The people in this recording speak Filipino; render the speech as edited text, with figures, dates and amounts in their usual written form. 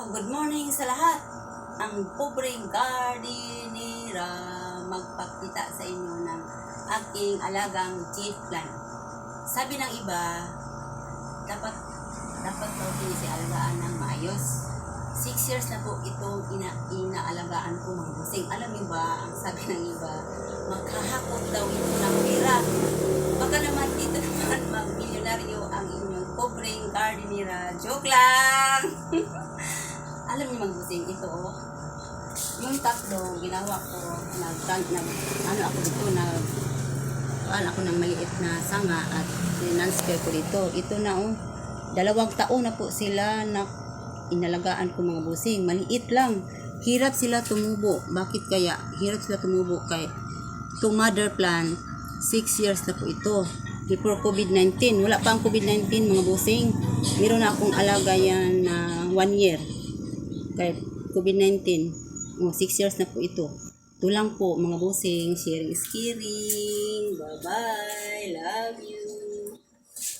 good morning sa lahat. Ang pobreng gardenera magpakita sa inyo ng aking alagang jade plant. Sabi ng iba, dapat daw alagaan ng maayos. 6 years na po itong inaalagaan ko mga busing. Alam niyo ba, ang sabi ng iba, maghahakot daw ito ng pera. Baka naman dito naman mag-milyonaryo ang inyong pobreng gardenera. Joke lang! Alam niyo mga busing, ito yung tatlo ginawa ko, ako ng maliit na sanga at transfer ko dito. Ito na 2 taon na po sila na inalagaan ko mga busing. Maliit lang. Hirap sila tumubo. Bakit kaya? Hirap sila tumubo kay itong mother plant. 6 years na po ito. Before COVID-19. Wala pa ang COVID-19 mga busing. Meron na akong alaga yan na 1 year. Kay COVID-19. 6 years na po ito. Ito lang po mga busing. Sharing is caring. Bye.